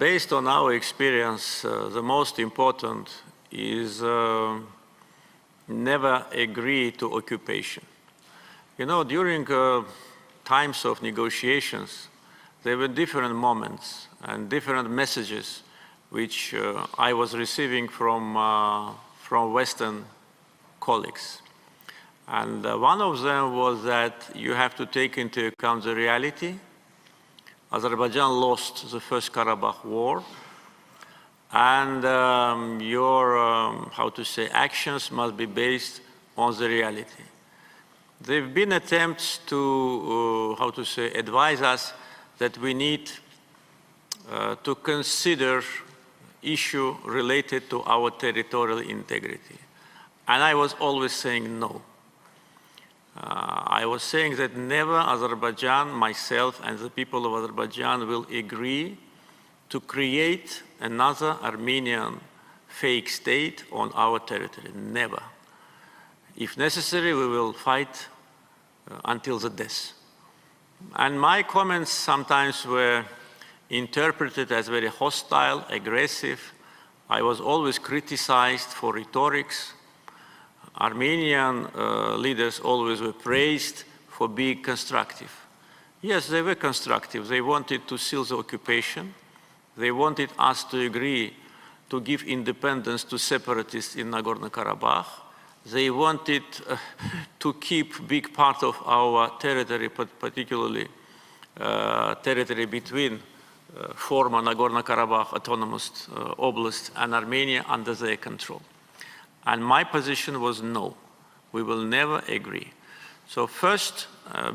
based on our experience, the most important is never agree to occupation. You know, during times of negotiations, there were different moments and different messages which I was receiving from Western colleagues. And one of them was that you have to take into account the reality. Azerbaijan lost the first Karabakh war, and your, actions must be based on the reality. There have been attempts to, advise us that we need to consider issue related to our territorial integrity. And I was always saying no. I was saying that never Azerbaijan, myself and the people of Azerbaijan will agree to create another Armenian fake state on our territory, never. If necessary, we will fight until the death. And my comments sometimes were interpreted as very hostile, aggressive. I was always criticized for rhetorics. Armenian leaders always were praised for being constructive. Yes, they were constructive. They wanted to seal the occupation. They wanted us to agree to give independence to separatists in Nagorno-Karabakh. They wanted to keep big part of our territory, particularly territory between former Nagorno-Karabakh autonomous oblast and Armenia under their control. And my position was no, we will never agree. So first,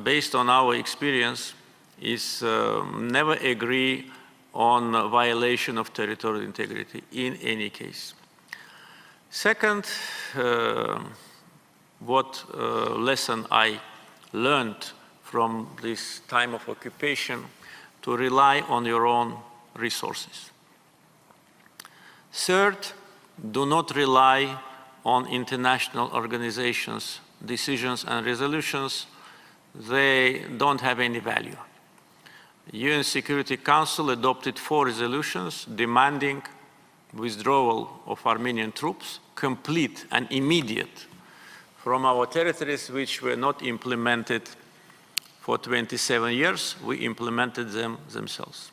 based on our experience, is never agree on violation of territorial integrity in any case. Second, what lesson I learned from this time of occupation, to rely on your own resources. Third, do not rely on international organizations' decisions and resolutions. They don't have any value. UN Security Council adopted 4 resolutions demanding withdrawal of Armenian troops, complete and immediate, from our territories, which were not implemented for 27 years. We implemented them themselves.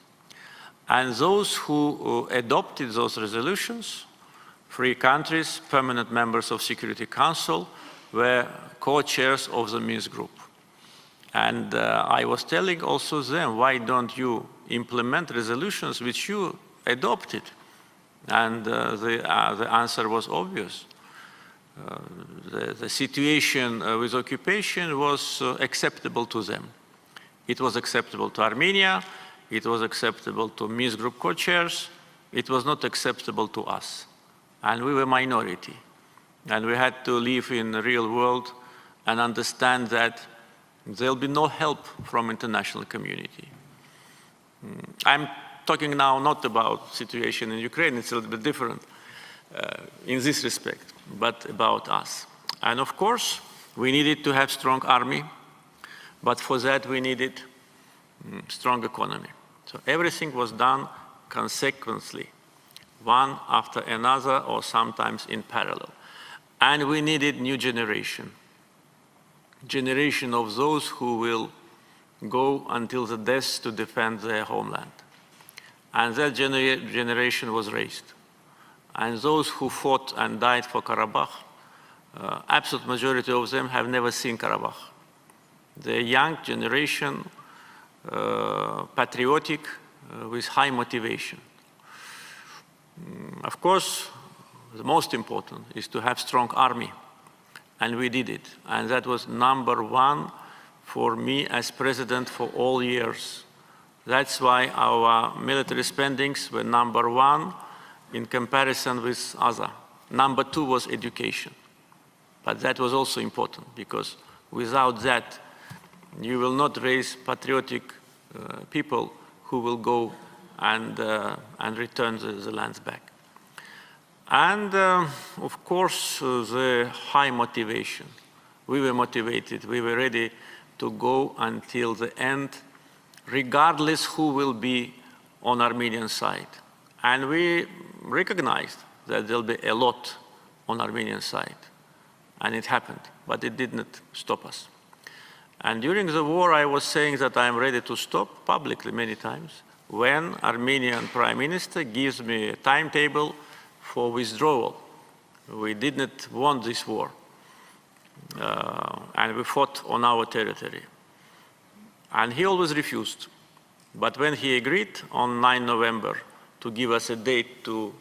And those who adopted those resolutions, 3 countries, permanent members of Security Council, were co-chairs of the Minsk group. And I was telling also them, why don't you implement resolutions which you adopted? And the answer was obvious. The situation with occupation was acceptable to them. It was acceptable to Armenia, it was acceptable to Minsk group co-chairs, it was not acceptable to us. And we were minority. And we had to live in the real world and understand that there'll be no help from international community. I'm talking now not about situation in Ukraine, it's a little bit different in this respect, but about us. And of course, we needed to have strong army, but for that we needed strong economy. So everything was done consequently, one after another or sometimes in parallel. And we needed new generation of those who will go until the death to defend their homeland. And that generation was raised. And those who fought and died for Karabakh, absolute majority of them have never seen Karabakh. The young generation, patriotic, with high motivation. Of course, the most important is to have strong army. And we did it. And that was #1 for me as president for all years. That's why our military spendings were #1 in comparison with other. #2 was education. But that was also important, because without that, you will not raise patriotic people who will go and return the lands back. And of course, the high motivation. We were motivated, we were ready to go until the end, regardless who will be on Armenian side. And we recognized that there'll be a lot on Armenian side. And it happened, but it did not stop us. And during the war, I was saying that I'm ready to stop publicly many times when Armenian Prime Minister gives me a timetable for withdrawal. We did not want this war. And we fought on our territory. And he always refused. But when he agreed on 9 November to give us a date to,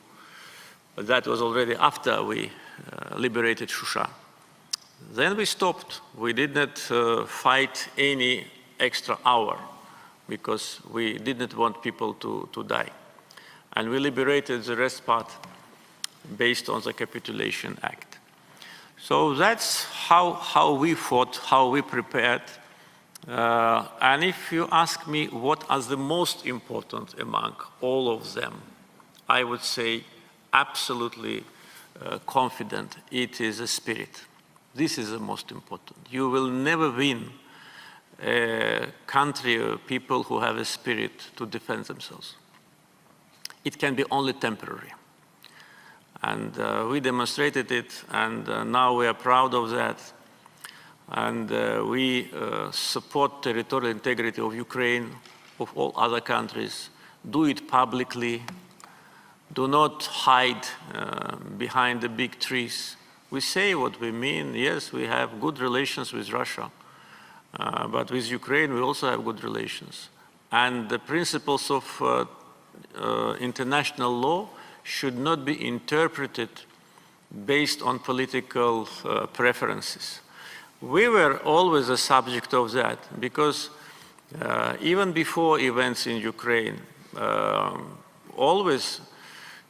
that was already after we liberated Shusha. Then we stopped. We did not fight any extra hour because we didn't want people to die. And we liberated the rest part based on the Capitulation Act. So that's how we fought, how we prepared. And if you ask me what are the most important among all of them, I would say absolutely confident it is a spirit. This is the most important. You will never win a country or people who have a spirit to defend themselves. It can be only temporary. And we demonstrated it, and now we are proud of that. And we support territorial integrity of Ukraine, of all other countries. Do it publicly. Do not hide behind the big trees. We say what we mean. Yes, we have good relations with Russia, but with Ukraine we also have good relations. And the principles of international law should not be interpreted based on political preferences. We were always a subject of that because even before events in Ukraine, always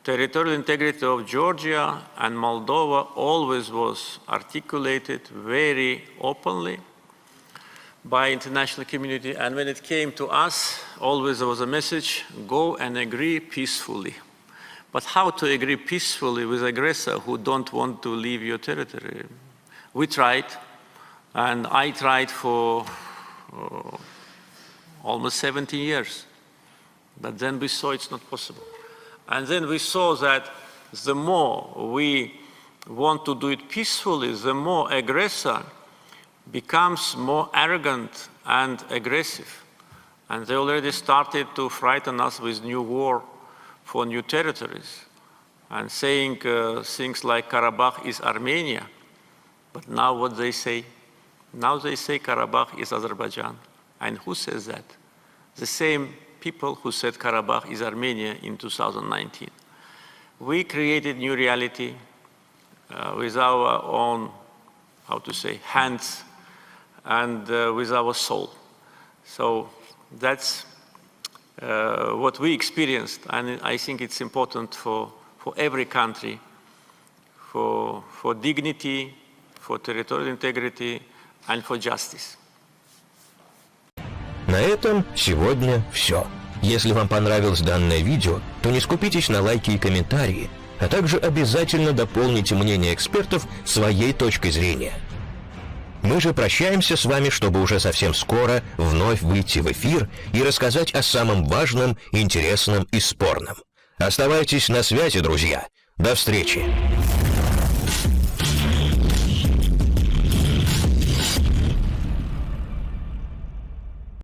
territorial integrity of Georgia and Moldova always was articulated very openly by international community. And when it came to us, always there was a message, go and agree peacefully. But how to agree peacefully with aggressor who don't want to leave your territory? We tried, and I tried for almost 17 years. But then we saw it's not possible. And then we saw that the more we want to do it peacefully, the more aggressor becomes more arrogant and aggressive. And they already started to frighten us with new war for new territories and saying things like Karabakh is Armenia. But now what they say? Now they say Karabakh is Azerbaijan. And who says that? The same people who said Karabakh is Armenia in 2019. We created new reality with our own, how to say, hands and with our soul. So that's what we experienced, and I think it's important for every country, for dignity, for territorial integrity, and for justice. На этом сегодня все. Если вам понравилось данное видео, то не скупитесь на лайки и комментарии, а также обязательно дополните мнение экспертов своей точкой зрения. Мы же прощаемся с вами, чтобы уже совсем скоро вновь выйти в эфир и рассказать о самом важном, интересном и спорном. Оставайтесь на связи, друзья. До встречи!